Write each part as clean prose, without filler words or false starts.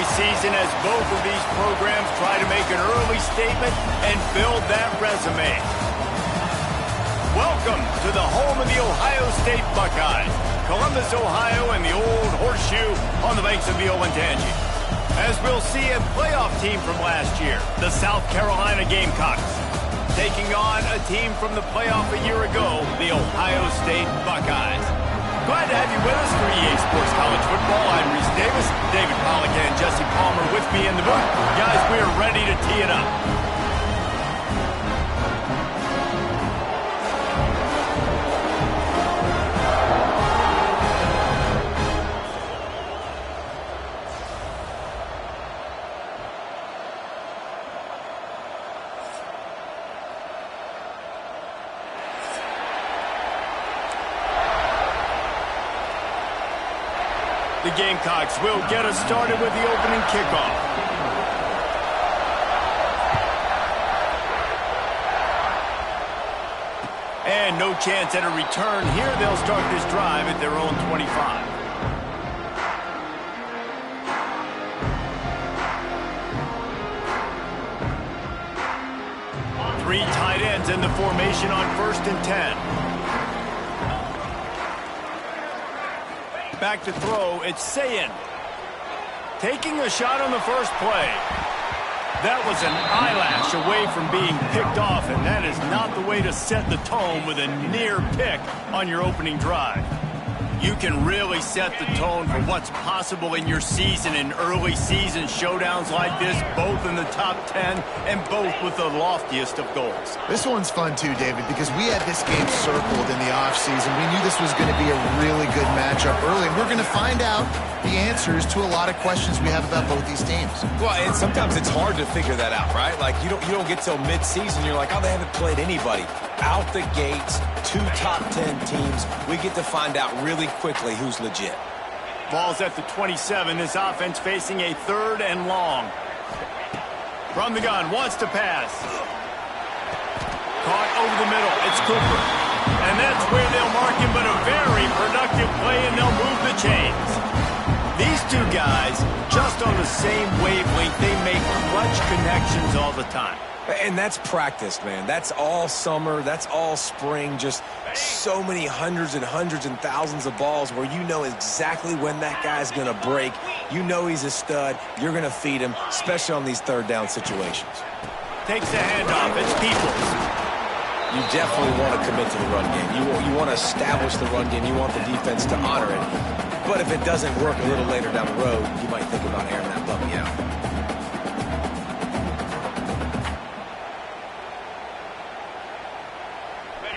early season as both of these programs try to make an early statement and build that resume. Welcome to the home of the Ohio State Buckeyes, Columbus, Ohio, and the old horseshoe on the banks of the Allen32x. As we'll see, a playoff team from last year, the South Carolina Gamecocks, taking on a team from the playoff a year ago, the Ohio State Buckeyes. Glad to have you with us for EA Sports College Football. I'm Reese Davis, David Pollack, and Jesse Palmer with me in the booth. Guys, we are ready to tee it up. The Gamecocks will get us started with the opening kickoff. And no chance at a return here. They'll start this drive at their own 25. Three tight ends in the formation on 1st and 10. Back to throw, it's Sayin. Taking a shot on the first play. That was an eyelash away from being picked off, and that is not the way to set the tone with a near pick on your opening drive. You can really set the tone for what's possible in your season in early season showdowns like this, both in the top 10 and both with the loftiest of goals. This one's fun too, David, because we had this game circled in the offseason. We knew this was going to be a really good matchup early, and we're going to find out the answers to a lot of questions we have about both these teams. Well, and sometimes it's hard to figure that out, right? Like, you don't get till mid-season, you're like, oh, they haven't played anybody. Out the gates, 2 top 10 teams, we get to find out really quickly who's legit. Ball's at the 27. This offense facing a 3rd and long. From the gun, wants to pass. Caught over the middle. It's Cooper. And that's where they'll mark him, but a very productive play, and they'll move the chains. These two guys, just on the same wavelength, they make clutch connections all the time. And that's practice, man. That's all summer. That's all spring. Just so many hundreds and thousands of balls where you know exactly when that guy's going to break. You know he's a stud. You're going to feed him, especially on these 3rd down situations. Takes the handoff. It's Peoples. You definitely want to commit to the run game. You want to establish the run game. You want the defense to honor it. But if it doesn't work a little later down the road, you might think about airing that puppy out.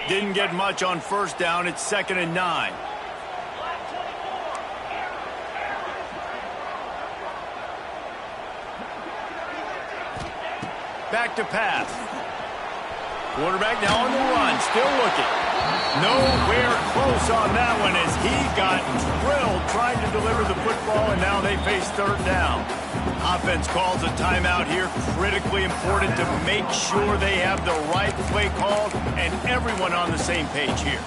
Didn't get much on 1st down. It's 2nd and 9. Back to pass. Quarterback now on the run. Still looking. Nowhere close on that one as he got drilled trying to deliver the football, and now they face 3rd down. Offense calls a timeout here. Critically important to make sure they have the right play called and everyone on the same page here.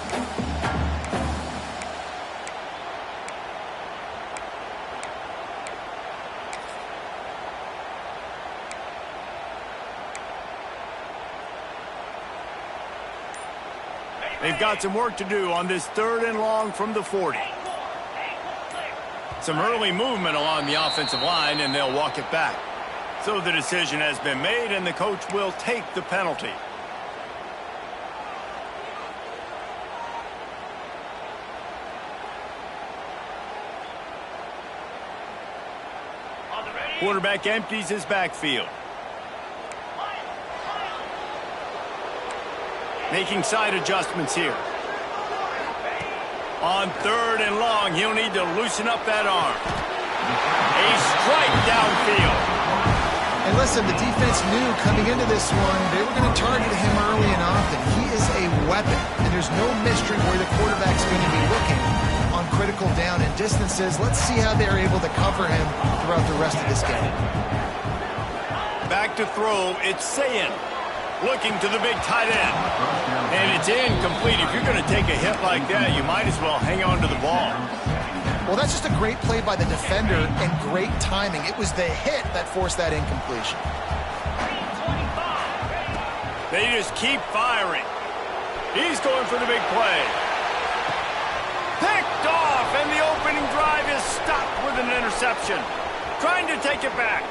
They've got some work to do on this 3rd and long from the 40. Some early movement along the offensive line, and they'll walk it back. So the decision has been made, and the coach will take the penalty. Quarterback empties his backfield. Making side adjustments here. On 3rd and long, he'll need to loosen up that arm. A strike downfield. And listen, the defense knew coming into this one, they were going to target him early and often. He is a weapon, and there's no mystery where the quarterback's going to be looking on critical down and distances. Let's see how they're able to cover him throughout the rest of this game. Back to throw, it's Sayin. Looking to the big tight end. And it's incomplete. If you're going to take a hit like that, you might as well hang on to the ball. Well, that's just a great play by the defender and great timing. It was the hit that forced that incompletion. They just keep firing. He's going for the big play. Picked off, and the opening drive is stopped with an interception. Trying to take it back.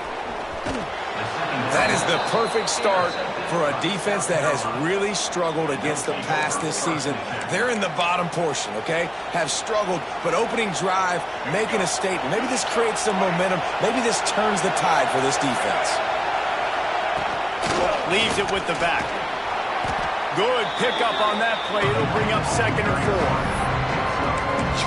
That is the perfect start for a defense that has really struggled against the pass this season. They're in the bottom portion, okay? Have struggled, but opening drive, making a statement. Maybe this creates some momentum. Maybe this turns the tide for this defense. Leaves it with the back. Good pickup on that play. It'll bring up 2nd and 4.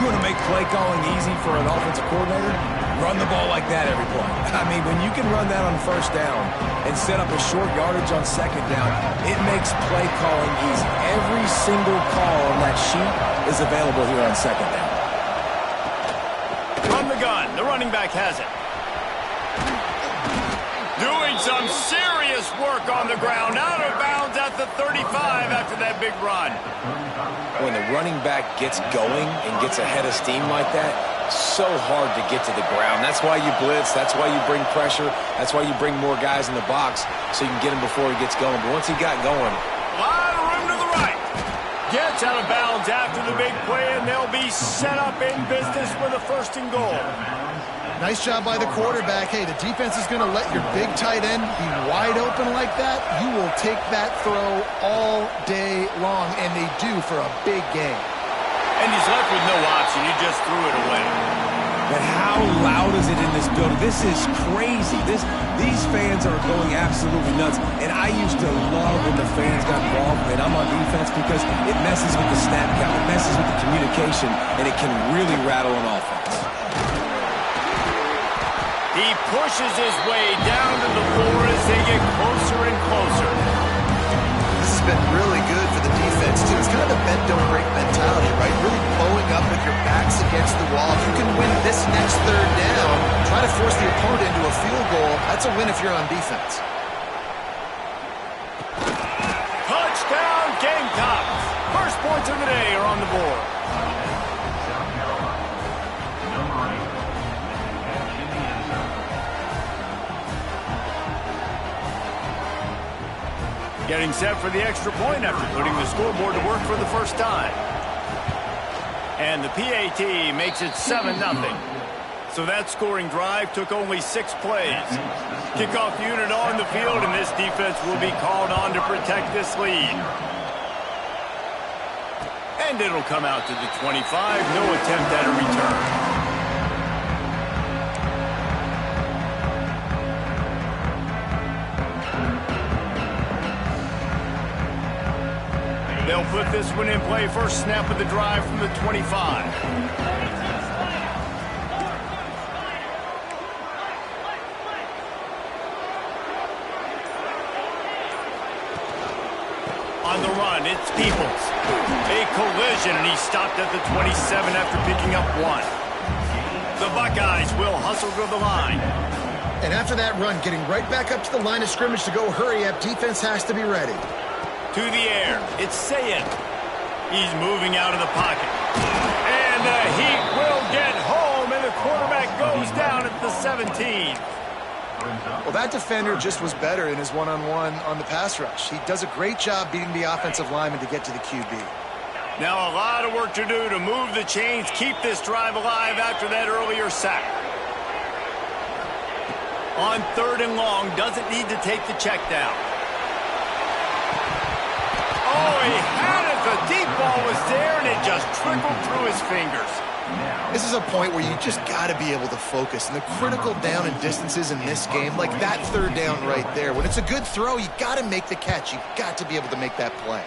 You want to make play calling easy for an offensive coordinator? Run the ball like that every play. I mean, when you can run that on 1st down and set up a short yardage on 2nd down, it makes play calling easy. Every single call on that sheet is available here on 2nd down. From the gun, the running back has it. Doing some serious work on the ground. Out of bounds at the 35 after that big run. When the running back gets going and gets ahead of steam like that, so hard to get to the ground. That's why you blitz. That's why you bring pressure. That's why you bring more guys in the box so you can get him before he gets going. But once he got going... A lot of room to the right. Gets out of bounds after the big play, and they'll be set up in business with a 1st and goal. Nice job by the quarterback. Hey, the defense is going to let your big tight end be wide open like that. You will take that throw all day long, and they do for a big game. And he's left with no option. He just threw it away. But how loud is it in this building? This is crazy. These fans are going absolutely nuts. And I used to love when the fans got involved, and I'm on defense because it messes with the snap count. It messes with the communication, and it can really rattle an offense. He pushes his way down to the floor as they get closer and closer. This has been really good for the defense, too. It's kind of the bend, don't break mentality, right? Really bowing up with your backs against the wall. If you can win this next 3rd down, try to force the opponent into a field goal, that's a win if you're on defense. Touchdown, Gamecocks. First points of the day are on the board. Getting set for the extra point after putting the scoreboard to work for the first time. And the PAT makes it 7-0. So that scoring drive took only 6 plays. Kickoff unit on the field, and this defense will be called on to protect this lead. And it'll come out to the 25. No attempt at a return. They'll put this one in play. First snap of the drive from the 25. On the run, it's Peoples. A collision, and he stopped at the 27 after picking up 1. The Buckeyes will hustle to the line. And after that run, getting right back up to the line of scrimmage to go hurry up, defense has to be ready. To the air, it's Sayin. He's moving out of the pocket. And the Heat will get home, and the quarterback goes down at the 17. Well, that defender just was better in his one-on-one on the pass rush. He does a great job beating the offensive lineman to get to the QB. Now a lot of work to do to move the chains, keep this drive alive after that earlier sack. On 3rd and long, doesn't need to take the check down. Oh, he had it. The deep ball was there, and it just trickled through his fingers. This is a point where you just got to be able to focus. And the critical down and distances in this game, like that 3rd down right there, when it's a good throw, you got to make the catch. You got to be able to make that play.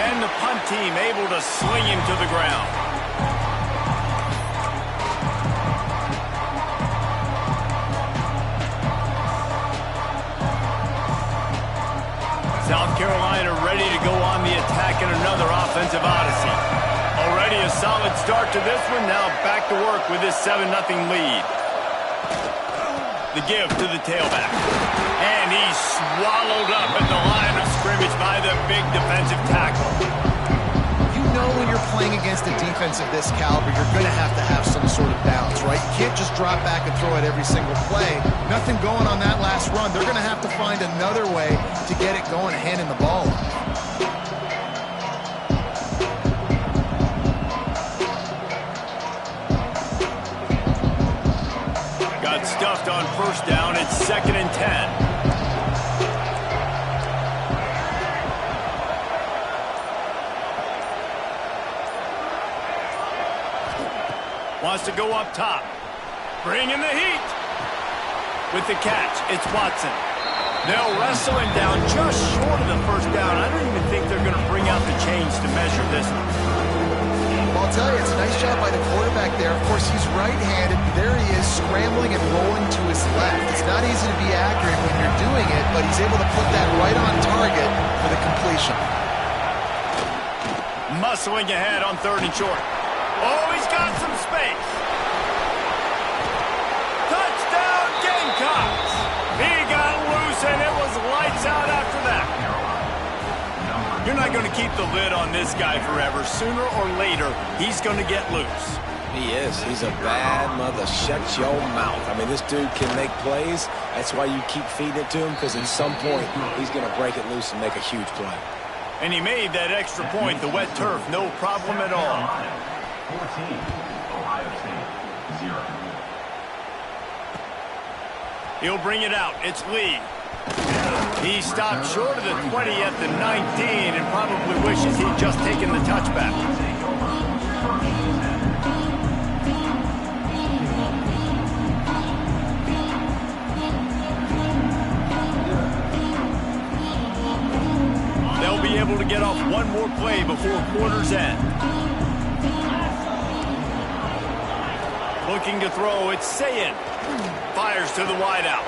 And the punt team able to sling him to the ground. South Carolina ready to go on the attack in another offensive odyssey. Already a solid start to this one. Now back to work with this 7-0 lead. The give to the tailback. And he's swallowed up at the line of scrimmage by the big defensive tackle. You know when you're playing against a defense of this caliber, you're going to have some sort of balance, right? You can't just drop back and throw it every single play. Nothing going on that last run. They're going to have to find another way to get it going, handing the ball off. Got stuffed on first down. It's 2nd and 10. Wants to go up top. Bring in the heat. With the catch, it's Watson. They'll wrestle him down just short of the first down. I don't even think they're going to bring out the chains to measure this one. Well, I'll tell you, it's a nice job by the quarterback there. Of course, he's right-handed. There he is, scrambling and rolling to his left. It's not easy to be accurate when you're doing it, but he's able to put that right on target for the completion. Muscling ahead on 3rd and short. Oh, he's got some space. Touchdown, Gamecocks. He got loose, and it was lights out after that. You're not going to keep the lid on this guy forever. Sooner or later, he's going to get loose. He is. He's a bad mother. Shut your mouth. I mean, this dude can make plays. That's why you keep feeding it to him, because at some point, he's going to break it loose and make a huge play. And he made that extra point, the wet turf, no problem at all. 14, Ohio State, 0. He'll bring it out. It's Lee. He stopped short of the 20 at the 19 and probably wishes he'd just taken the touchback. They'll be able to get off one more play before quarter's end. Looking to throw, it's Sayin. Fires to the wideout.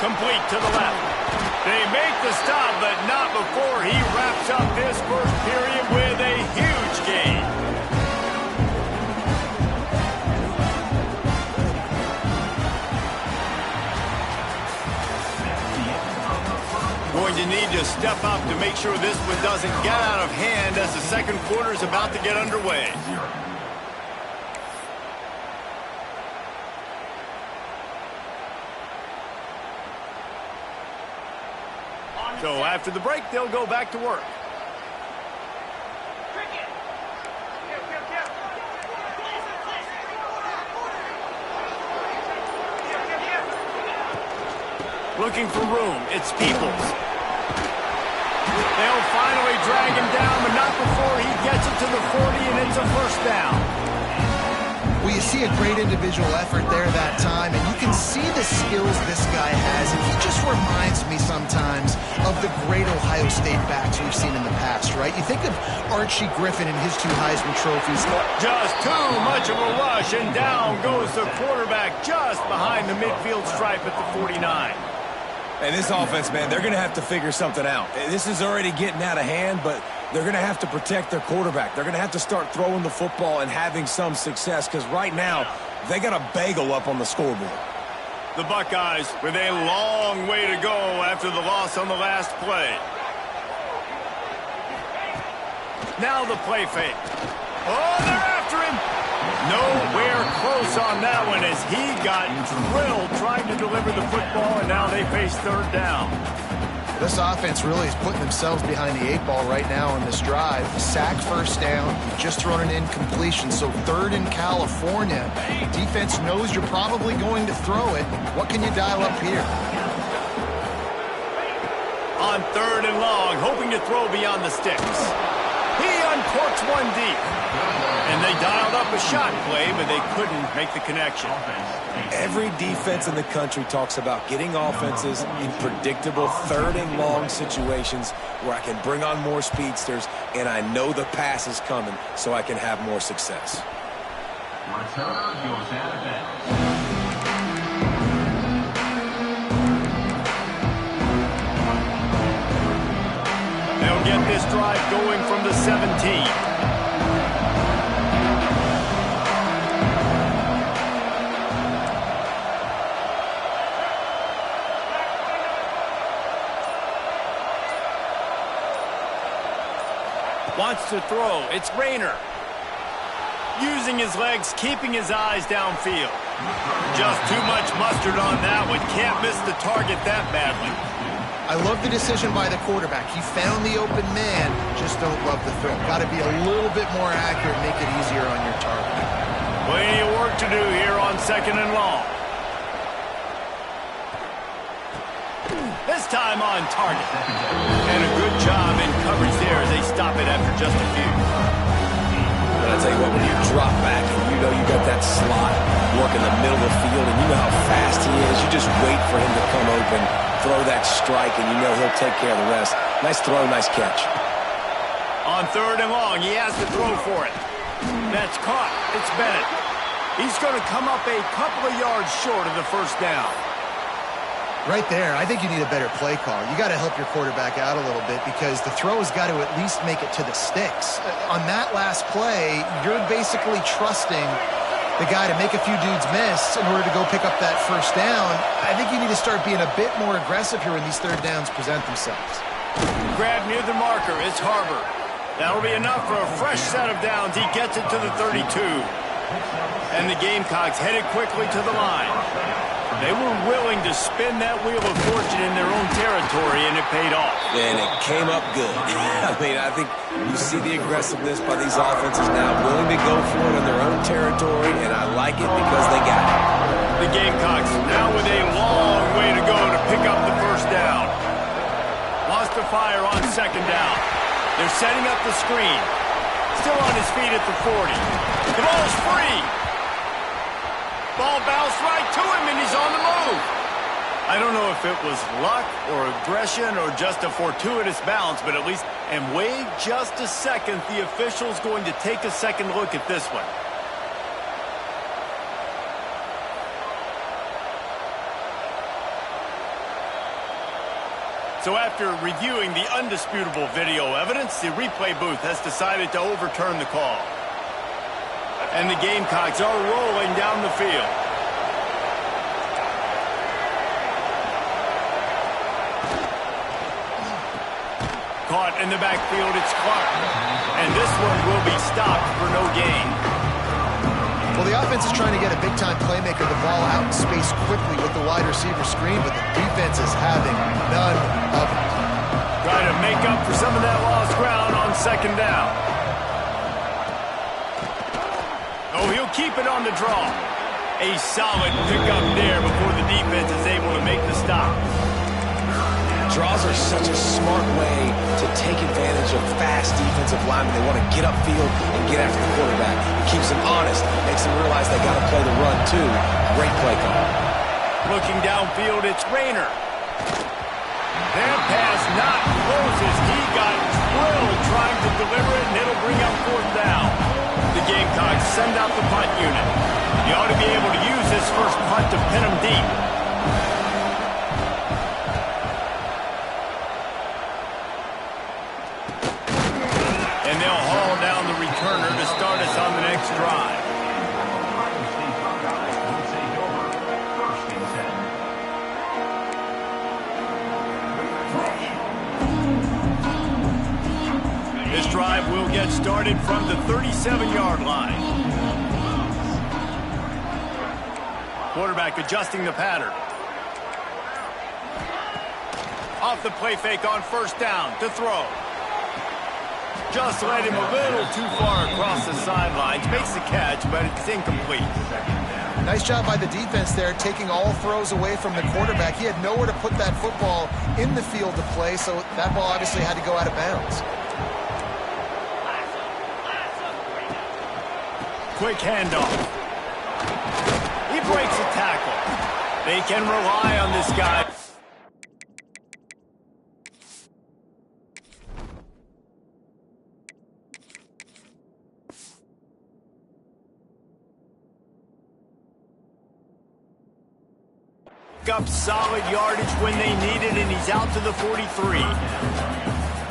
Complete to the left. They make the stop, but not before he wraps up this first period with a huge gain. Going to need to step up to make sure this one doesn't get out of hand as the second quarter is about to get underway. So after the break, they'll go back to work. Looking for room, it's Peoples. They'll finally drag him down, but not before he gets it to the 40, and it's a first down. Well, you see a great individual effort there that time, and you can see the skills this guy has, and he just reminds me sometimes of the great Ohio State backs we've seen in the past, right? You think of Archie Griffin and his 2 Heisman trophies. Just too much of a rush, and down goes the quarterback just behind the midfield stripe at the 49. And this offense, man, they're going to have to figure something out. This is already getting out of hand, but they're going to have to protect their quarterback. They're going to have to start throwing the football and having some success, because right now, they got a bagel up on the scoreboard. The Buckeyes with a long way to go after the loss on the last play. Now the play fake. Oh, they're after him. Nowhere close on that one as he got drilled trying to deliver the football, and now they face 3rd down. This offense really is putting themselves behind the 8 ball right now on this drive. Sack, first down, you've just thrown an incompletion, so 3rd in California. Defense knows you're probably going to throw it. What can you dial up here? On 3rd and long, hoping to throw beyond the sticks. He uncorks one deep. And they dialed up a shot play, but they couldn't make the connection. Every defense in the country talks about getting offenses in predictable 3rd and long situations where I can bring on more speedsters and I know the pass is coming so I can have more success. They'll get this drive going from the 17. Wants to throw. It's Rayner. Using his legs, keeping his eyes downfield. Just too much mustard on that one. Can't miss the target that badly. I love the decision by the quarterback. He found the open man, just don't love the throw. Got to be a little bit more accurate, make it easier on your target. Plenty of work to do here on 2nd and long. This time on target. And a good job in coverage there as they stop it after just a few. But I tell you what, when you drop back and you know you got that slot work in the middle of the field and you know how fast he is, you just wait for him to come open, throw that strike, and you know he'll take care of the rest. Nice throw, nice catch. On 3rd and long, he has to throw for it. That's caught. It's Bennett. He's going to come up a couple of yards short of the 1st down. Right there, I think you need a better play call. You got to help your quarterback out a little bit because the throw has got to at least make it to the sticks. On that last play, you're basically trusting the guy to make a few dudes miss in order to go pick up that 1st down. I think you need to start being a bit more aggressive here when these 3rd downs present themselves. Grab near the marker. It's Harbor. That'll be enough for a fresh set of downs. He gets it to the 32. And the Gamecocks headed quickly to the line. They were willing to spin that wheel of fortune in their own territory, and it paid off. And it came up good. I mean, I think you see the aggressiveness by these offenses now, willing to go for it in their own territory, and I like it because they got it. The Gamecocks now with a long way to go to pick up the 1st down. Wants to fire on 2nd down. They're setting up the screen. Still on his feet at the 40. The ball's free. Ball bounced right to him, and he's on the move. I don't know if it was luck or aggression or just a fortuitous bounce, but at least, and wait just a second, the official's going to take a second look at this one. So after reviewing the undisputable video evidence, the replay booth has decided to overturn the call. And the Gamecocks are rolling down the field. Caught in the backfield, it's Clark. And this one will be stopped for no gain. Well, the offense is trying to get a big-time playmaker the ball out in space quickly with the wide receiver screen, but the defense is having none of it. Trying to make up for some of that lost ground on 2nd down. Oh, he'll keep it on the draw. A solid pickup there before the defense is able to make the stop. Draws are such a smart way to take advantage of fast defensive linemen. They want to get upfield and get after the quarterback. It keeps them honest, makes them realize they got to play the run too. Great play call. Looking downfield, it's Rayner. That pass not closes. He got drilled trying to deliver it, and it'll bring up 4th down. The Gamecocks send out the punt unit. You ought to be able to use this first punt to pin them deep. And they'll haul down the returner to start us on the next drive. This drive will get started from the 37-yard line. Quarterback adjusting the pattern. Off the play fake on 1st down to throw. Just led him a little too far across the sidelines. Makes the catch, but it's incomplete. Nice job by the defense there, taking all throws away from the quarterback. He had nowhere to put that football in the field to play, so that ball obviously had to go out of bounds. Quick handoff. He breaks a tackle. They can rely on this guy. Up solid yardage when they need it, and he's out to the 43.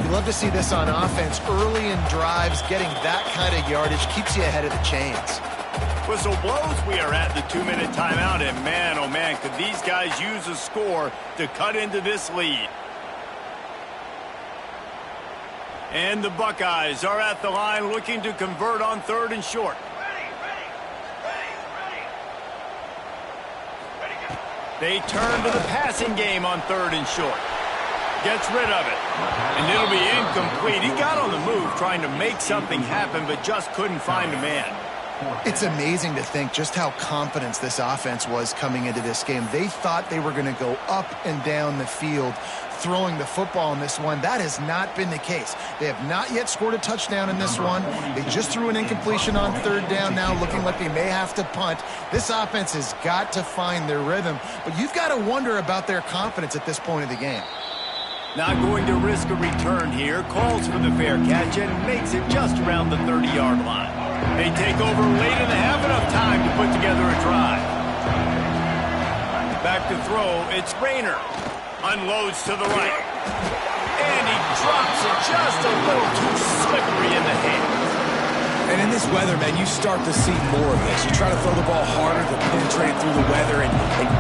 You love to see this on offense. Early in drives, getting that kind of yardage keeps you ahead of the chains. Whistle blows. We are at the 2-minute timeout, and man, oh man, could these guys use a score to cut into this lead. And the Buckeyes are at the line looking to convert on 3rd and short. They turn to the passing game on 3rd and short. Gets rid of it. And it'll be incomplete. He got on the move trying to make something happen, but just couldn't find a man. It's amazing to think just how confident this offense was coming into this game. They thought they were going to go up and down the field throwing the football in this one. That has not been the case. They have not yet scored a touchdown in this one. They just threw an incompletion on 3rd down now, looking like they may have to punt. This offense has got to find their rhythm, but you've got to wonder about their confidence at this point of the game. Not going to risk a return here. Calls for the fair catch and makes it just around the 30-yard line. They take over late and they have enough time to put together a drive. Back to throw, it's Rayner. Unloads to the right. And he drops it just a little too slippery in the hands. And in this weather, man, you start to see more of this. You try to throw the ball harder to penetrate through the weather and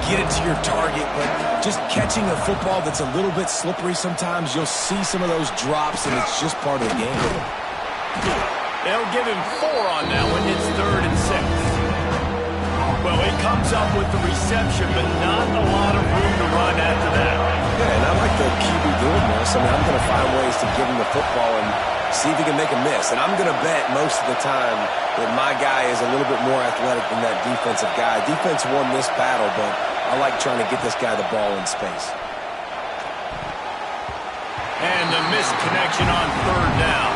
get it to your target, but just catching a football that's a little bit slippery sometimes, you'll see some of those drops, and it's just part of the game. They'll give him 4 on that one. It's 3rd and 6. Well, he comes up with the reception, but not a lot of room to run after that. Yeah, and I like the QB doing this. I mean, I'm going to find ways to give him the football and see if he can make a miss. And I'm going to bet most of the time that my guy is a little bit more athletic than that defensive guy. Defense won this battle, but I like trying to get this guy the ball in space. And the missed connection on 3rd down.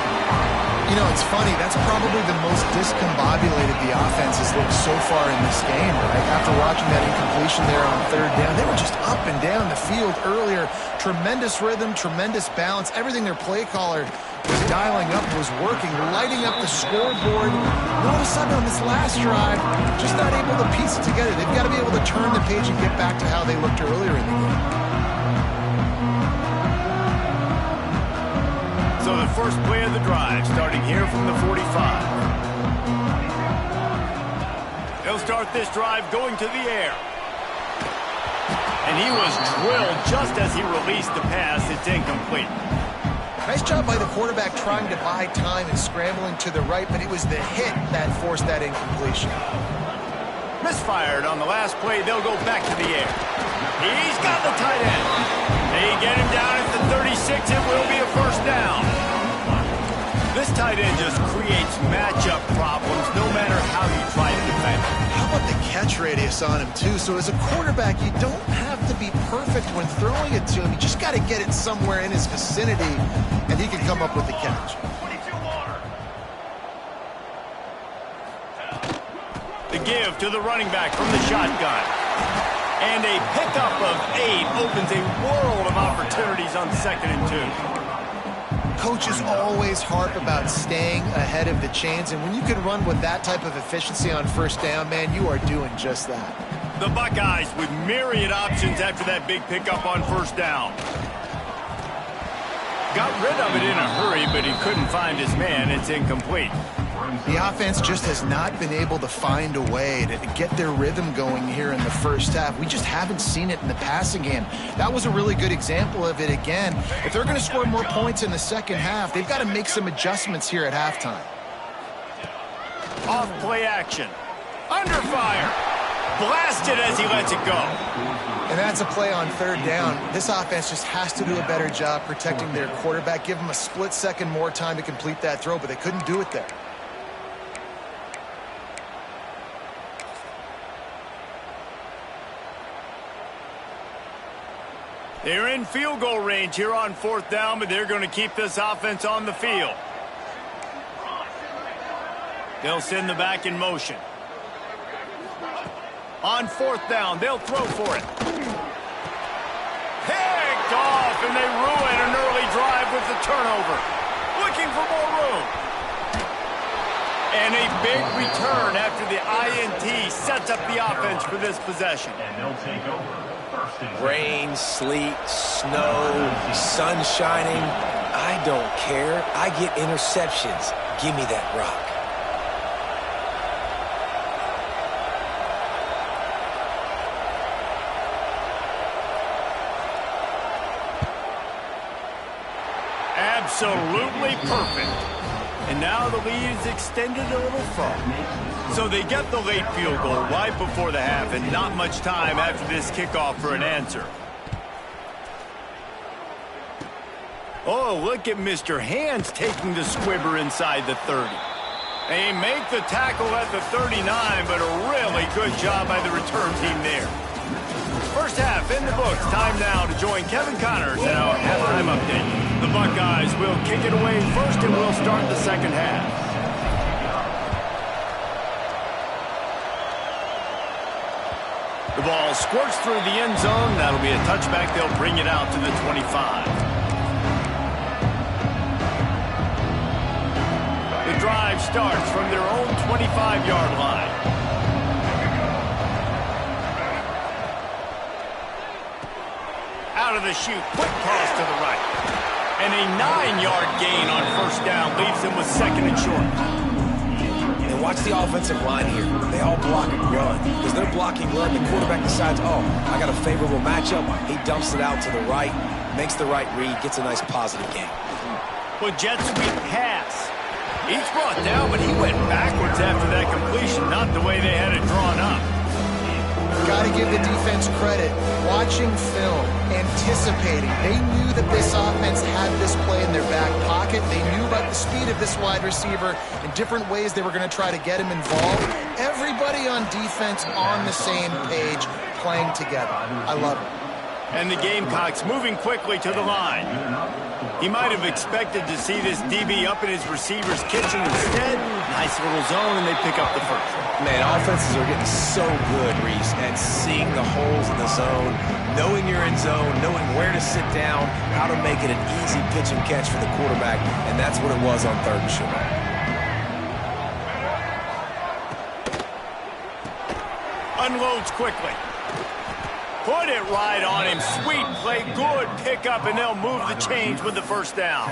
You know, it's funny. That's probably the most discombobulated the offense has looked so far in this game, right? After watching that incompletion there on 3rd down, they were just up and down the field earlier. Tremendous rhythm, tremendous balance. Everything their play caller was dialing up was working, lighting up the scoreboard. And all of a sudden on this last drive, just not able to piece it together. They've got to be able to turn the page and get back to how they looked earlier in the game. So the first play of the drive, starting here from the 45. He'll start this drive going to the air. And he was drilled just as he released the pass. It's incomplete. Nice job by the quarterback trying to buy time and scrambling to the right, but it was the hit that forced that incompletion. Misfired on the last play. They'll go back to the air. He's got the tight end. They get him down at the 36. It will be a first down. This tight end just creates matchup problems no matter how you try to defend. How about the catch radius on him, too? So as a quarterback, you don't have to be perfect when throwing it to him. You just got to get it somewhere in his vicinity, and he can come up with the catch. The give to the running back from the shotgun. And a pickup of 8 opens a world of opportunities on 2nd and 2. Coaches always harp about staying ahead of the chains, and when you can run with that type of efficiency on 1st down, man, you are doing just that. The Buckeyes with myriad options after that big pickup on 1st down. Got rid of it in a hurry, but he couldn't find his man. It's incomplete. The offense just has not been able to find a way to get their rhythm going here in the first half. We just haven't seen it in the passing game. That was a really good example of it again. If they're going to score more points in the second half, they've got to make some adjustments here at halftime. Off play action. Under fire. Blasted as he lets it go. And that's a play on 3rd down. This offense just has to do a better job protecting their quarterback. Give them a split second more time to complete that throw, but they couldn't do it there. They're in field goal range here on 4th down, but they're going to keep this offense on the field. They'll send the back in motion. On 4th down, they'll throw for it. Picked off, and they ruin an early drive with the turnover. Looking for more room. And a big return after the INT sets up the offense for this possession. And they'll take over. Rain, sleet, snow, sun shining. I don't care. I get interceptions. Give me that rock. Absolutely perfect. And now the lead is extended a little further. So they get the late field goal right before the half and not much time after this kickoff for an answer. Oh, look at Mr. Hands taking the squibber inside the 30. They make the tackle at the 39, but a really good job by the return team there. First half in the books. Time now to join Kevin Connors in our halftime update. The Buckeyes will kick it away first, and we'll start the second half. The ball squirts through the end zone. That'll be a touchback. They'll bring it out to the 25. The drive starts from their own 25-yard line. Out of the chute, quick pass to the right. And a 9-yard gain on first down leaves them with second and short. And watch the offensive line here. They all block and run. Because they're blocking run, the quarterback decides, oh, I got a favorable matchup. He dumps it out to the right, makes the right read, gets a nice positive gain. Well, jet sweep pass. He's brought down, but he went backwards after that completion, not the way they had it drawn up. Got to give the defense credit. Watching film, anticipating. They knew that this offense had this play in their back pocket. They knew about the speed of this wide receiver and different ways they were going to try to get him involved. Everybody on defense on the same page, playing together. I love it. And the Gamecocks moving quickly to the line. He might have expected to see this DB up in his receiver's kitchen. Instead, nice little zone, and they pick up the first. Man, offenses are getting so good, Reese, at seeing the holes in the zone, knowing you're in zone, knowing where to sit down, how to make it an easy pitch and catch for the quarterback, and that's what it was on third and short. Unloads quickly. Put it right on him. Sweet play, good pickup, and they'll move the chains with the first down.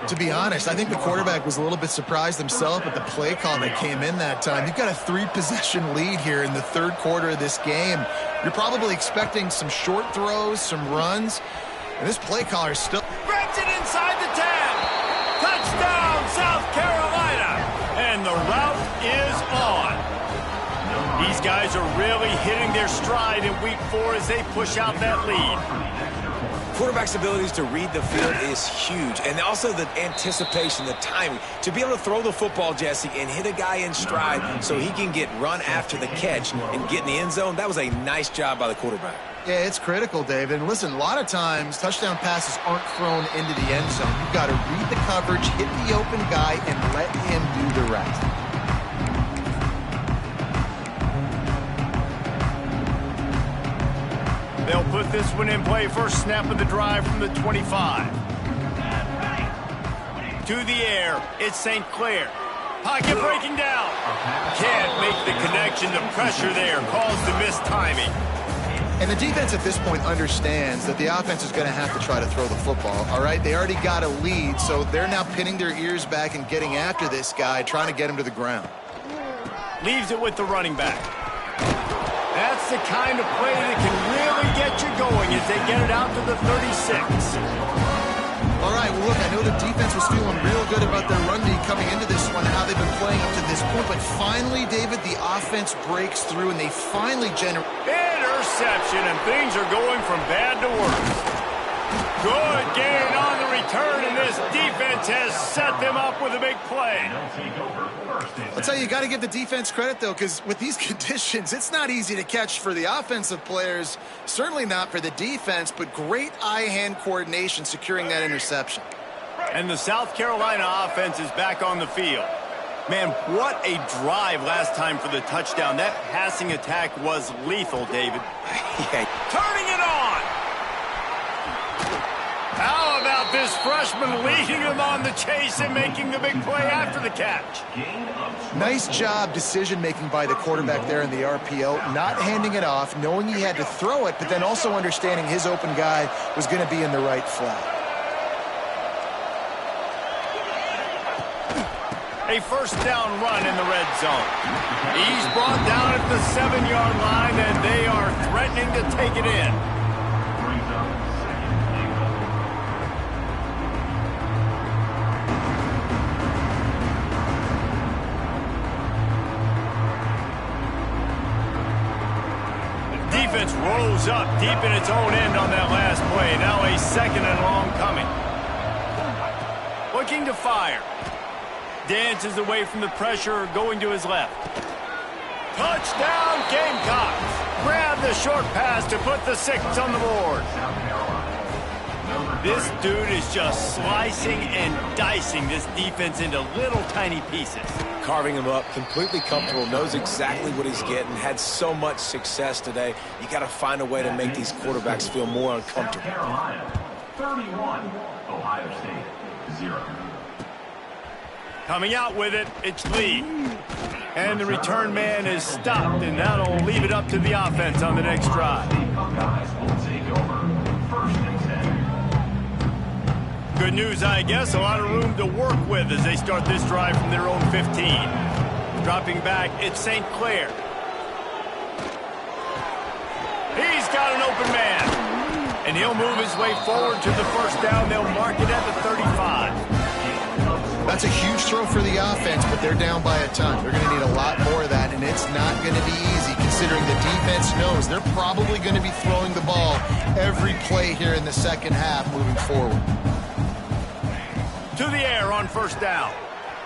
To be honest, I think the quarterback was a little bit surprised himself at the play call that came in that time. You've got a 3-possession lead here in the third quarter of this game. You're probably expecting some short throws, some runs, and this play caller is still... Grabs it inside the 10. Touchdown, South Carolina. And the route is on. These guys are really hitting their stride in week 4 as they push out that lead. Quarterback's abilities to read the field is huge, and also the anticipation, the timing. To be able to throw the football, Jesse, and hit a guy in stride so he can get run after the catch and get in the end zone, that was a nice job by the quarterback. Yeah, it's critical, David. And listen, a lot of times touchdown passes aren't thrown into the end zone. You've got to read the coverage, hit the open guy, and let him do the rest. They'll put this one in play. First snap of the drive from the 25. To the air, it's St. Clair. Pocket breaking down. Can't make the connection. The pressure there caused the missed timing. And the defense at this point understands that the offense is going to have to try to throw the football, all right? They already got a lead, so they're now pinning their ears back and getting after this guy, trying to get him to the ground. Leaves it with the running back. That's the kind of play that can really get you going as they get it out to the 36. All right, well, look, I know the defense was feeling real good about their run D coming into this one and how they've been playing up to this point, but finally, David, the offense breaks through and they finally generate... Interception, and things are going from bad to worse. Good gain on the return, and this defense has set them up with a big play. I'll tell you, you got to give the defense credit, though, because with these conditions, it's not easy to catch for the offensive players, certainly not for the defense, but great eye-hand coordination securing that interception. And the South Carolina offense is back on the field. Man, what a drive last time for the touchdown. That passing attack was lethal, David. Turning it on! How about this freshman leading him on the chase and making the big play after the catch? Nice job decision-making by the quarterback there in the RPO, not handing it off, knowing he had to throw it, but then also understanding his open guy was going to be in the right flat. A first down run in the red zone. He's brought down at the 7-yard line, and they are threatening to take it in. goes up deep in its own end on that last play. Now a second and long coming. Looking to fire. Dances away from the pressure, going to his left. Touchdown, Gamecocks. Grab the short pass to put the 6 on the board. This dude is just slicing and dicing this defense into little tiny pieces. Carving him up, completely comfortable, knows exactly what he's getting, had so much success today. You got to find a way to make these quarterbacks feel more uncomfortable. South Carolina, 31. Ohio State, 0. Coming out with it, it's Lee. And the return man is stopped, and that'll leave it up to the offense on the next drive. Buckeyes will take over. 1st and 10. Good news, I guess. A lot of room to work with as they start this drive from their own 15. Dropping back, it's St. Clair. He's got an open man. And he'll move his way forward to the first down. They'll mark it at the 35. That's a huge throw for the offense, but they're down by a ton. They're going to need a lot more of that, and it's not going to be easy considering the defense knows they're probably going to be throwing the ball every play here in the second half moving forward. To the air on first down.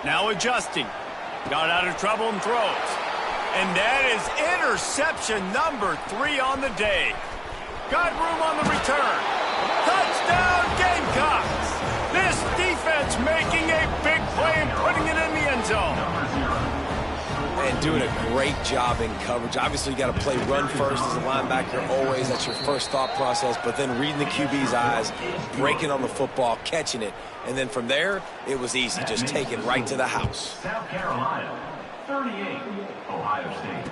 Now adjusting. Got out of trouble and throws. And that is interception number 3 on the day. Got room on the return. Touchdown, Gamecocks! This defense making a big play and putting it in the end zone. And doing a great job in coverage. Obviously, you got to play run first as a linebacker always. That's your first thought process. But then reading the QB's eyes, breaking on the football, catching it. And then from there, it was easy. Just take it right to the house. South Carolina, 38. Ohio State,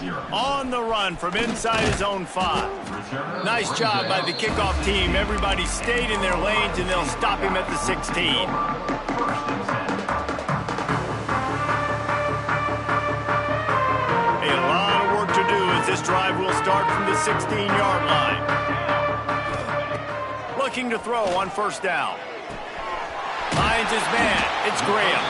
0. On the run from inside his own 5. Nice job by the kickoff team. Everybody stayed in their lanes, and they'll stop him at the 16. A lot of work to do as this drive will start from the 16-yard line. Looking to throw on first down. Finds his man. It's Graham.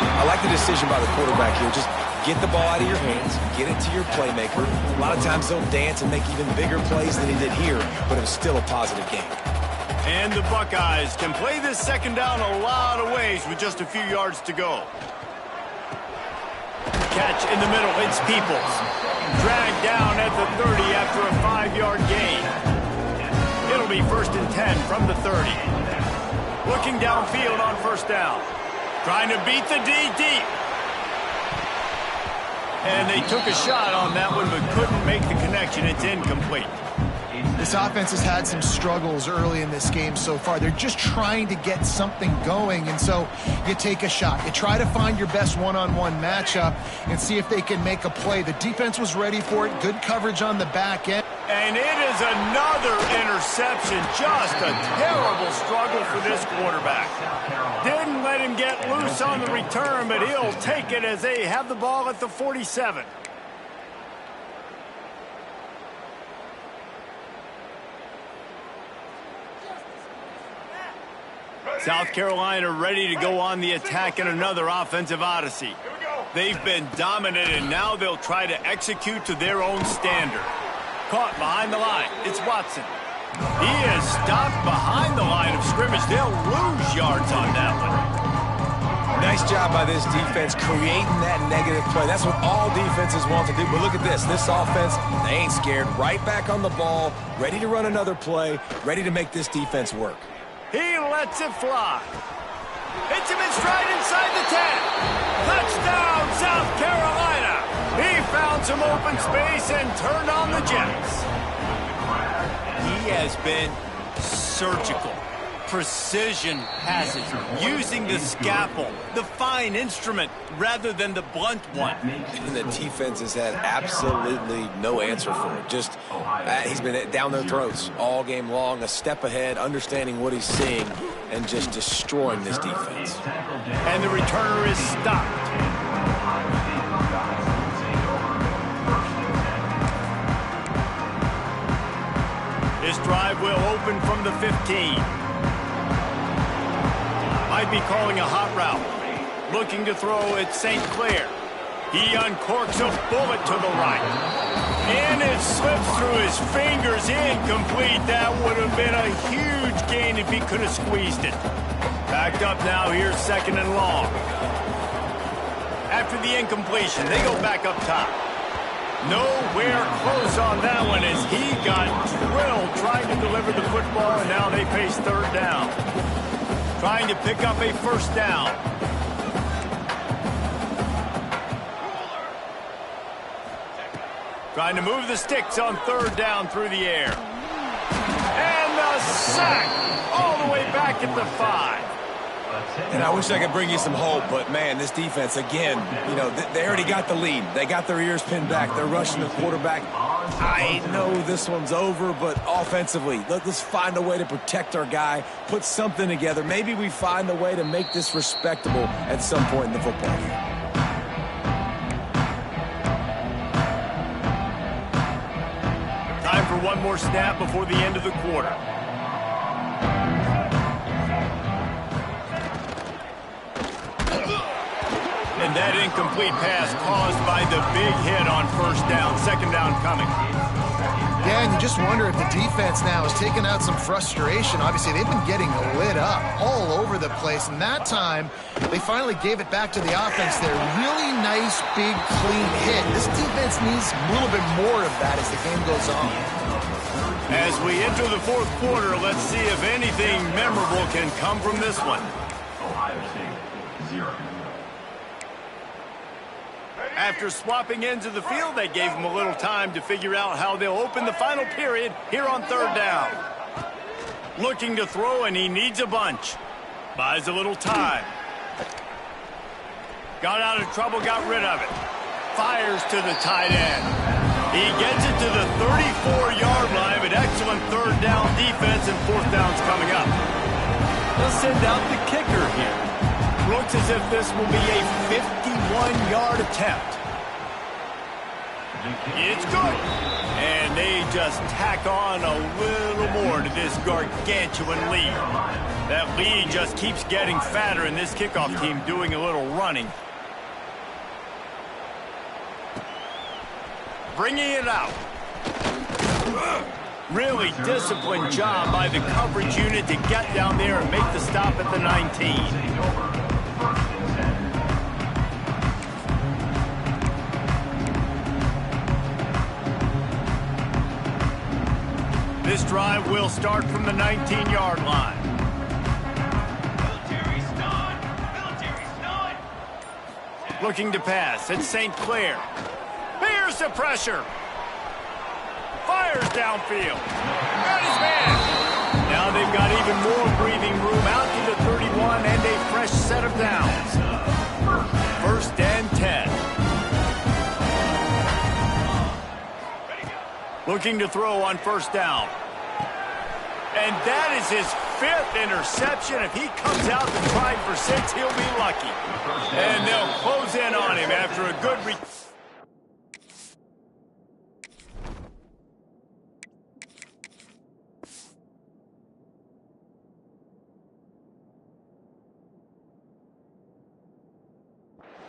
I like the decision by the quarterback here. Just get the ball out of your hands, get it to your playmaker. A lot of times they'll dance and make even bigger plays than he did here, but it was still a positive game. And the Buckeyes can play this second down a lot of ways with just a few yards to go. Catch in the middle, it's Peoples. Dragged down at the 30 after a 5-yard gain. It'll be 1st and 10 from the 30. Looking downfield on first down. Trying to beat the D deep. And they took a shot on that one, but couldn't make the connection. It's incomplete. This offense has had some struggles early in this game so far. They're just trying to get something going, and so you take a shot. You try to find your best one-on-one matchup and see if they can make a play. The defense was ready for it. Good coverage on the back end. And it is another interception. Just a terrible struggle for this quarterback. Didn't let him get loose on the return, but he'll take it as they have the ball at the 47. South Carolina ready to go on the attack in another offensive odyssey. They've been dominant, and now they'll try to execute to their own standard. Caught behind the line. It's Watson. He is stopped behind the line of scrimmage. They'll lose yards on that one. Nice job by this defense creating that negative play. That's what all defenses want to do. But look at this. This offense, they ain't scared. Right back on the ball, ready to run another play, ready to make this defense work. He lets it fly. Hits him in stride inside the 10. Touchdown, South Carolina. He found some open space and turned on the Jets. He has been surgical. Precision passes, using the scalpel, the fine instrument, rather than the blunt one. And the defense has had absolutely no answer for it. Just, he's been down their throats all game long, a step ahead, understanding what he's seeing, and just destroying this defense. And the returner is stopped. This drive will open from the 15. Might be calling a hot route. Looking to throw at St. Clair. He uncorks a bullet to the right. And it slips through his fingers, incomplete. That would have been a huge gain if he could have squeezed it. Backed up now, here's 2nd and long. After the incompletion, they go back up top. Nowhere close on that one as he got drilled trying to deliver the football, and now they face 3rd down. Trying to pick up a 1st down. Trying to move the sticks on 3rd down through the air. And the sack all the way back at the 5. And I wish I could bring you some hope, but, man, this defense, again, you know, they already got the lead. They got their ears pinned back. They're rushing the quarterback. I know this one's over, but offensively, let's find a way to protect our guy, put something together. Maybe we find a way to make this respectable at some point in the football game. Time for one more snap before the end of the quarter. And that incomplete pass caused by the big hit on 1st down. 2nd down coming. Yeah, and you just wonder if the defense now has taken out some frustration. Obviously, they've been getting lit up all over the place. And that time, they finally gave it back to the offense there. Really nice, big, clean hit. This defense needs a little bit more of that as the game goes on. As we enter the 4th quarter, let's see if anything memorable can come from this one. Ohio State, 0. After swapping ends of the field, they gave him a little time to figure out how they'll open the final period here on 3rd down. Looking to throw, and he needs a bunch. Buys a little time. Got out of trouble, got rid of it. Fires to the tight end. He gets it to the 34-yard line, but excellent 3rd down defense, and 4th down's coming up. They'll send out the kicker here. Looks as if this will be a 51-yard attempt. It's good. And they just tack on a little more to this gargantuan lead. That lead just keeps getting fatter, and this kickoff team doing a little running. Bringing it out. Really disciplined job by the coverage unit to get down there and make the stop at the 19. This drive will start from the 19-yard line. Looking to pass. It's St. Clair. Here's the pressure. Fires downfield. Got his man. Now they've got even more breathing room out to the 31 and a fresh set of downs. 1st and 10. Looking to throw on 1st down. And that is his 5th interception. If he comes out to try for 6, he'll be lucky. And they'll close in on him after a good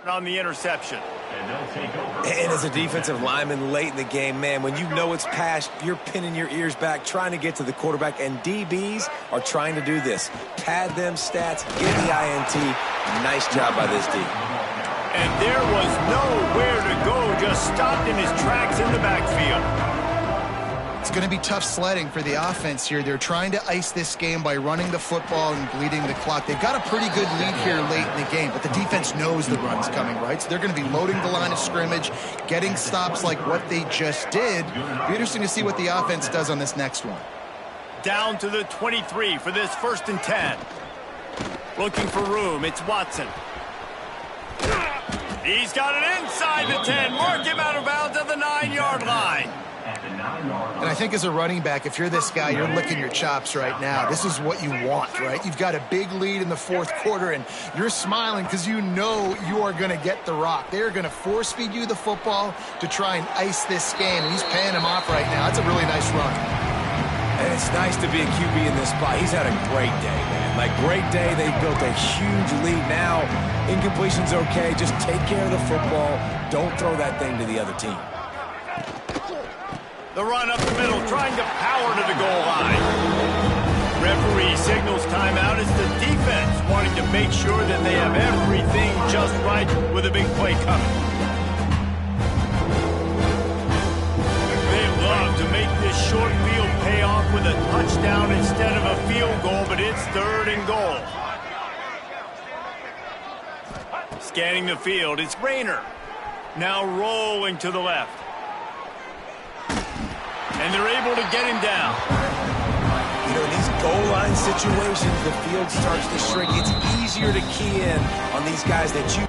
on the interception. And as a defensive lineman late in the game, man, when you know it's past, you're pinning your ears back, trying to get to the quarterback, and DBs are trying to do this. Pad them stats, get the INT. Nice job by this D. And there was nowhere to go, just stopped in his tracks in the backfield. It's going to be tough sledding for the offense here. They're trying to ice this game by running the football and bleeding the clock. They've got a pretty good lead here late in the game, but the defense knows the run's coming, right? So they're going to be loading the line of scrimmage, getting stops like what they just did. It'll be interesting to see what the offense does on this next one. Down to the 23 for this 1st and 10. Looking for room. It's Watson. He's got it inside the 10. Mark him out of bounds at the 9-yard line. And I think as a running back, if you're this guy, you're licking your chops right now. This is what you want, right? You've got a big lead in the 4th quarter, and you're smiling because you know you are going to get the rock. They're going to force feed you the football to try and ice this game, and he's paying him off right now. That's a really nice run. And it's nice to be a QB in this spot. He's had a great day, man. Like, great day. They built a huge lead. Now, incompletion's okay. Just take care of the football. Don't throw that thing to the other team. The run up the middle, trying to power to the goal line. Referee signals timeout as the defense wanting to make sure that they have everything just right with a big play coming. They love to make this short field pay off with a touchdown instead of a field goal, but it's 3rd and goal. Scanning the field, it's Rayner. Now rolling to the left. And they're able to get him down. You know, in these goal line situations, the field starts to shrink. It's easier to key in on these guys that you...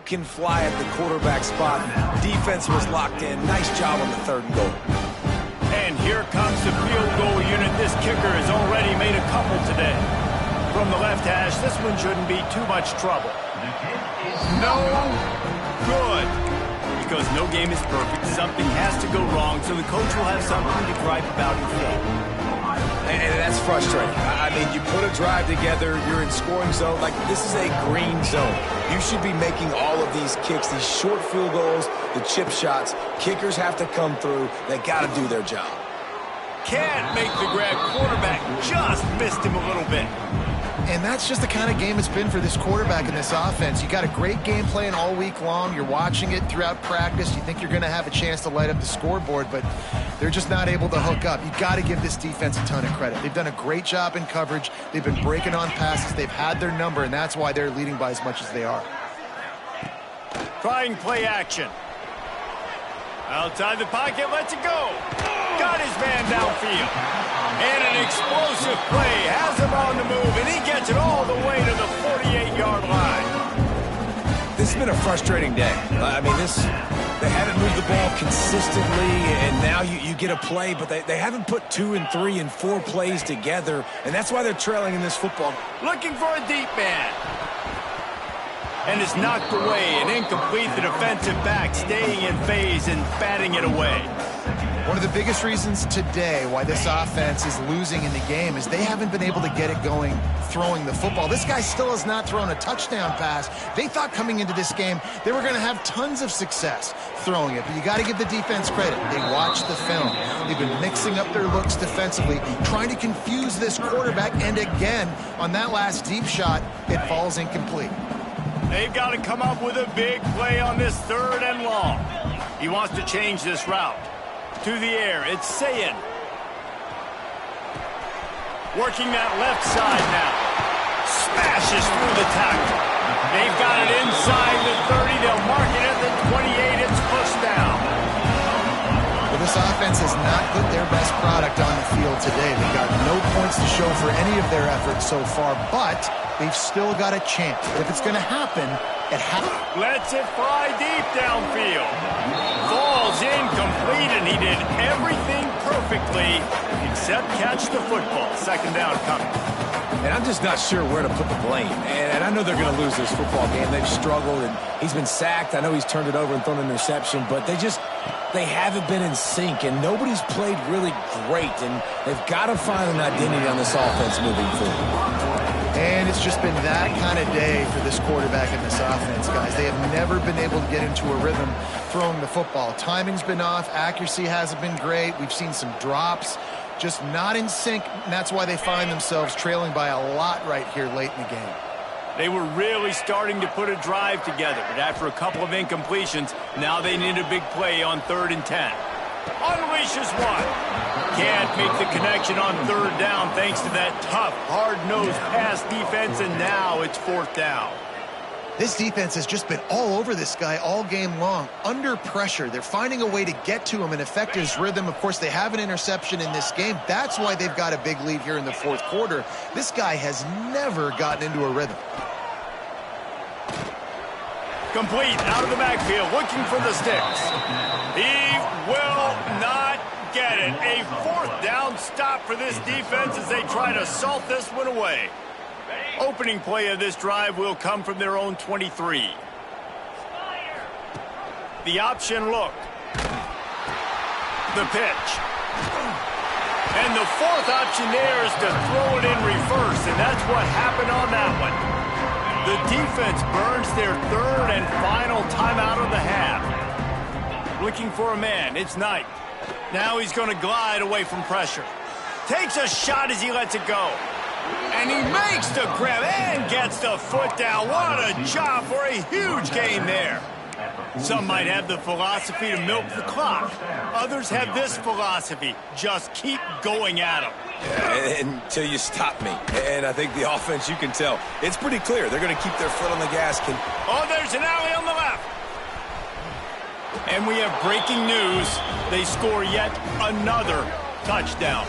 can fly at the quarterback spot. Defense was locked in. Nice job on the 3rd and goal. And here comes the field goal unit. This kicker has already made a couple today. From the left hash, this one shouldn't be too much trouble. No good. Because no game is perfect. Something has to go wrong, so the coach will have something to gripe about in film. And that's frustrating. I mean, you put a drive together, you're in scoring zone. Like, this is a green zone. You should be making all of these kicks, these short field goals, the chip shots. Kickers have to come through. They got to do their job. Can't make the grab. Quarterback just missed him a little bit. And that's just the kind of game it's been for this quarterback in this offense. You got a great game plan all week long. You're watching it throughout practice. You think you're going to have a chance to light up the scoreboard, but they're just not able to hook up. You got to give this defense a ton of credit. They've done a great job in coverage. They've been breaking on passes. They've had their number, and that's why they're leading by as much as they are. Trying play action. Outside the pocket, lets it go. Got his man downfield. And an explosive play has him on the move, and he gets it all the way to the 48-yard line. This has been a frustrating day. I mean, they haven't moved the ball consistently, and now you get a play, but they haven't put 2 and 3 and 4 plays together, and that's why they're trailing in this football. Looking for a deep man. And it's knocked away and incomplete. The defensive back staying in phase and batting it away. One of the biggest reasons today why this offense is losing in the game is they haven't been able to get it going throwing the football. This guy still has not thrown a touchdown pass. They thought coming into this game they were going to have tons of success throwing it, but you got to give the defense credit. They watched the film. They've been mixing up their looks defensively, trying to confuse this quarterback, and again, on that last deep shot, it falls incomplete. They've got to come up with a big play on this 3rd and long. He wants to change this route. To the air, it's Sayin. Working that left side now. Smashes through the tackle. They've got it inside the 30. They'll mark it at the 28. It's pushed down. Well, this offense has not put their best product on the field today. They've got no points to show for any of their efforts so far, but they've still got a chance. If it's going to happen, it happens. Lets it fly deep downfield. Falls incomplete, and he did everything perfectly except catch the football. 2nd down coming. And I'm just not sure where to put the blame. And I know they're going to lose this football game. They've struggled, and he's been sacked. I know he's turned it over and thrown an interception, but they haven't been in sync, and nobody's played really great, and they've got to find an identity on this offense moving forward. And it's just been that kind of day for this quarterback and this offense, guys. They have never been able to get into a rhythm throwing the football. Timing's been off. Accuracy hasn't been great. We've seen some drops. Just not in sync, and that's why they find themselves trailing by a lot right here late in the game. They were really starting to put a drive together, but after a couple of incompletions, now they need a big play on 3rd and 10. Unleashes one. Can't make the connection on 3rd down thanks to that tough, hard-nosed pass defense, and now it's 4th down. This defense has just been all over this guy all game long. Under pressure, they're finding a way to get to him and affect his rhythm. Of course, they have an interception in this game. That's why they've got a big lead here in the 4th quarter. This guy has never gotten into a rhythm. Complete out of the backfield, looking for the sticks. He will it. A fourth down stop for this defense as they try to salt this one away. Opening play of this drive will come from their own 23. The option look. The pitch. And the fourth option there is to throw it in reverse, and that's what happened on that one. The defense burns their third and final timeout of the half. Looking for a man. It's Knight. Now he's going to glide away from pressure. Takes a shot as he lets it go. And he makes the grab and gets the foot down. What a job for a huge gain there. Some might have the philosophy to milk the clock. Others have this philosophy. Just keep going at them. Yeah, until you stop me. And I think the offense, you can tell, it's pretty clear. They're going to keep their foot on the gas. Oh, there's an alley on the left. And we have breaking news. They score yet another touchdown.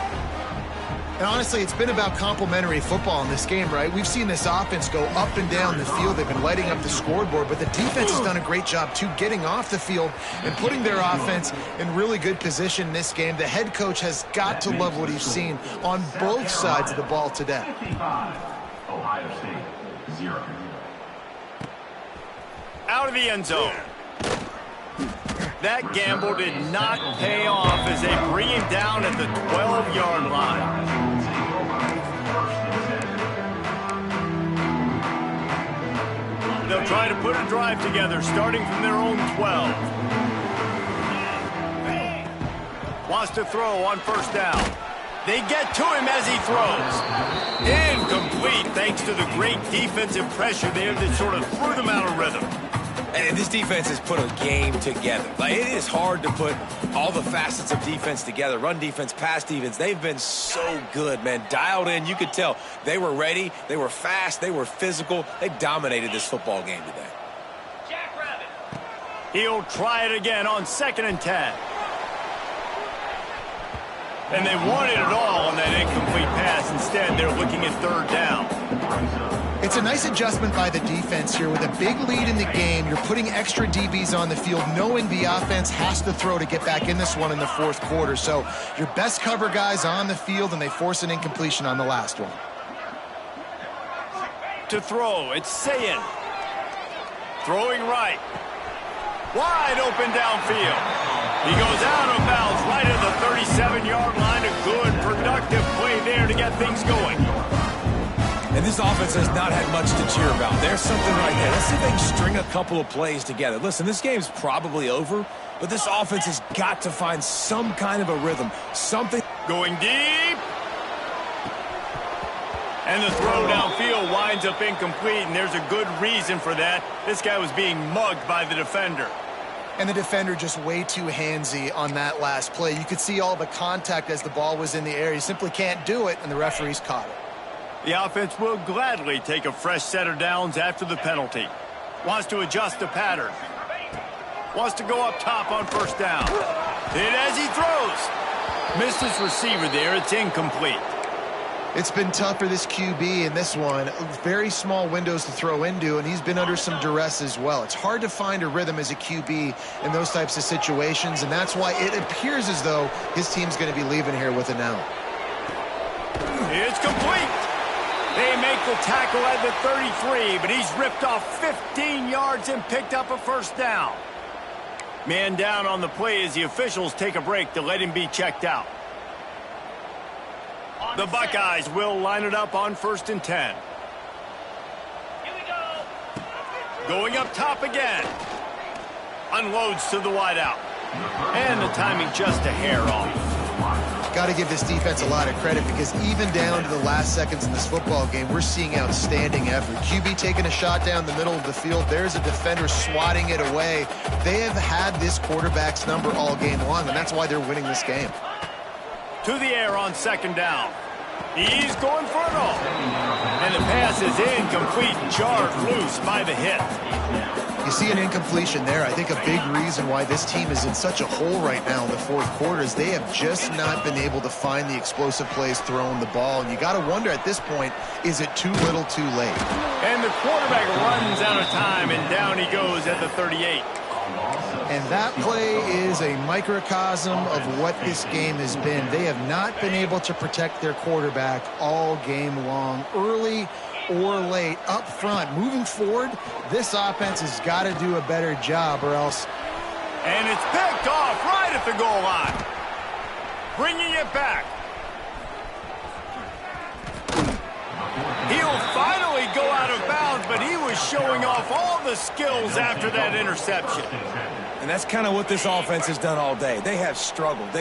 And honestly, it's been about complementary football in this game, right? We've seen this offense go up and down the field. They've been lighting up the scoreboard, but the defense has done a great job, too, getting off the field and putting their offense in really good position in this game. The head coach has got to love what he's seen on both sides of the ball today. 55, Ohio State, 0. Out of the end zone. That gamble did not pay off as they bring him down at the 12-yard line. They'll try to put a drive together, starting from their own 12. Wants to throw on first down. They get to him as he throws. Incomplete, thanks to the great defensive pressure there that sort of threw them out of rhythm. And this defense has put a game together. Like, it is hard to put all the facets of defense together. Run defense, pass defense. They've been so good, man. Dialed in. You could tell they were ready. They were fast. They were physical. They dominated this football game today. He'll try it again on 2nd and 10. And they wanted it all on that incomplete pass. Instead, they're looking at 3rd down. It's a nice adjustment by the defense here. With a big lead in the game, you're putting extra DBs on the field, knowing the offense has to throw to get back in this one in the 4th quarter. So your best cover guys on the field, and they force an incompletion on the last one. To throw, it's Sayin. Throwing right. Wide open downfield. He goes out of bounds right at the 37-yard line. A good, productive play there to get things going. And this offense has not had much to cheer about. There's something right there. Let's see if they can string a couple of plays together. Listen, this game's probably over, but this offense has got to find some kind of a rhythm, something. Going deep. And the throw downfield winds up incomplete, and there's a good reason for that. This guy was being mugged by the defender. And the defender just way too handsy on that last play. You could see all the contact as the ball was in the air. He simply can't do it, and the referees caught it. The offense will gladly take a fresh set of downs after the penalty. Wants to adjust the pattern. Wants to go up top on 1st down. Hit as he throws. Missed his receiver there. It's incomplete. It's been tough for this QB in this one. Very small windows to throw into, and he's been under some duress as well. It's hard to find a rhythm as a QB in those types of situations, and that's why it appears as though his team's going to be leaving here with an out. It's complete. They make the tackle at the 33, but he's ripped off 15 yards and picked up a 1st down. Man down on the play as the officials take a break to let him be checked out. The Buckeyes will line it up on 1st and 10. Here we go. Going up top again. Unloads to the wideout. And the timing just a hair off. Got to give this defense a lot of credit, because even down to the last seconds in this football game, we're seeing outstanding effort. QB taking a shot down the middle of the field. There's a defender swatting it away. They have had this quarterback's number all game long, and that's why they're winning this game. To the air on 2nd down. He's going for it all. And the pass is incomplete, jarred loose by the hit. You see an incompletion there. I think a big reason why this team is in such a hole right now in the 4th quarter is they have just not been able to find the explosive plays throwing the ball. And you got to wonder at this point, is it too little too late? And the quarterback runs out of time, and down he goes at the 38. And that play is a microcosm of what this game has been. They have not been able to protect their quarterback all game long, early or late, up front. Moving forward, this offense has got to do a better job or else. And it's picked off right at the goal line. Bringing it back. He'll finally go out of bounds, but he was showing off all the skills after that interception. And that's kind of what this offense has done all day. They have struggled.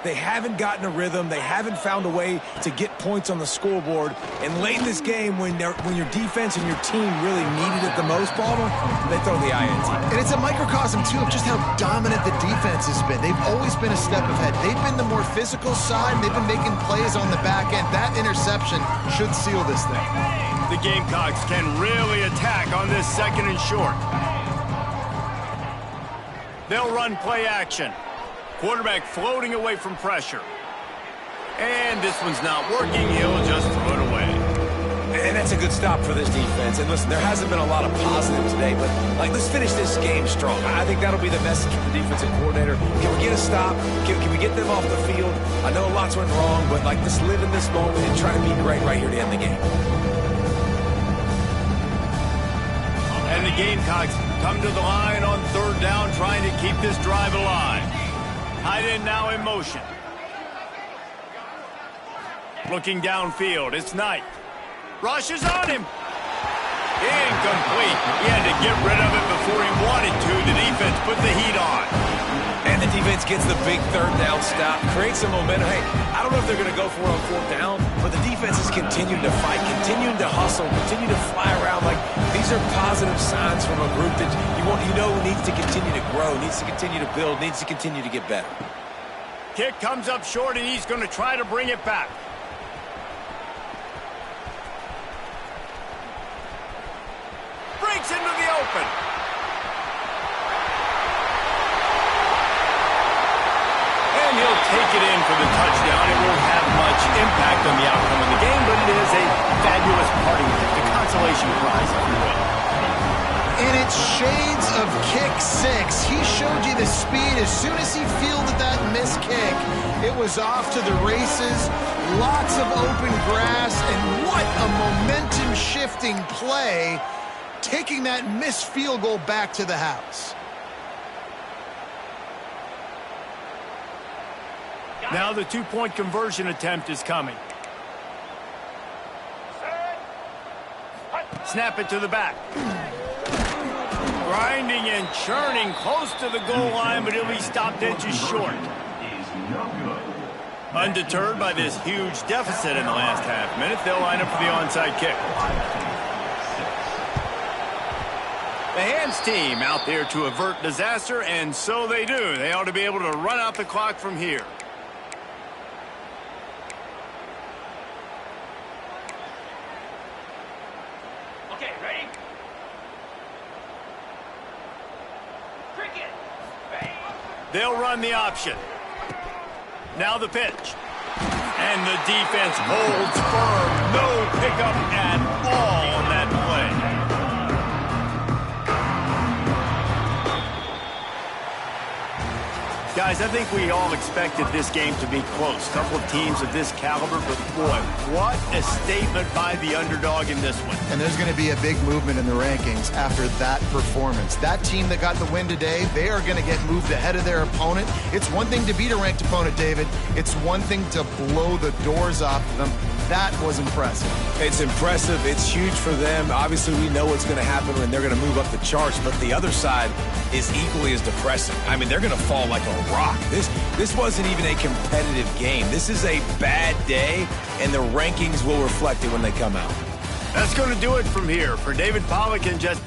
They haven't gotten a rhythm. They haven't found a way to get points on the scoreboard. And late in this game, when your defense and your team really needed it the most, Baldwin, they throw the INT. And it's a microcosm, too, of just how dominant the defense has been. They've always been a step ahead. They've been the more physical side, and they've been making plays on the back end. That interception should seal this thing. The Gamecocks can really attack on this 2nd and short. They'll run play action. Quarterback floating away from pressure. And this one's not working. He'll just throw it away. And that's a good stop for this defense. And listen, there hasn't been a lot of positive today, but let's finish this game strong. I think that'll be the message from the defensive coordinator. Can we get a stop? Can we get them off the field? I know lots went wrong, but just live in this moment and try to be great right here to end the game. And the Gamecocks come to the line on 3rd down, trying to keep this drive alive. Tight end now in motion. Looking downfield, it's Knight. Rushes on him. Incomplete. He had to get rid of it before he wanted to. The defense put the heat on. And the defense gets the big 3rd down stop, creates some momentum. Hey, I don't know if they're going to go for it on 4th down, but the defense is continuing to fight, continuing to hustle, continue to fly around. These are positive signs from a group that you know needs to continue to grow, needs to continue to build, needs to continue to get better. Kick comes up short, and he's going to try to bring it back. Breaks into the open. And he'll take it in for the touchdown. It won't have much impact on the outcome of the game, but it is a fabulous parting gift, a consolation prize, if you will. And it's shades of kick 6. He showed you the speed. As soon as he fielded that missed kick, it was off to the races. Lots of open grass, and what a momentum-shifting play, taking that missed field goal back to the house. Now the 2-point conversion attempt is coming. Snap it to the back. Grinding and churning close to the goal line, but he'll be stopped inches short. Undeterred by this huge deficit in the last half minute, they'll line up for the onside kick. The hands team out there to avert disaster, and so they do. They ought to be able to run out the clock from here. Okay, ready? They'll run the option. Now the pitch. And the defense holds firm. No pickup at all on that play. Guys, I think we all expected this game to be close. A couple of teams of this caliber, but boy, what a statement by the underdog in this one. And there's going to be a big movement in the rankings after that performance. That team that got the win today, they are going to get moved ahead of their opponent. It's one thing to beat a ranked opponent, David. It's one thing to blow the doors off of them. That was impressive. It's impressive. It's huge for them. Obviously, we know what's going to happen when they're going to move up the charts, but the other side is equally as depressing. I mean, they're going to fall like a rock. This wasn't even a competitive game. This is a bad day, and the rankings will reflect it when they come out. That's going to do it from here. For David Pollack and just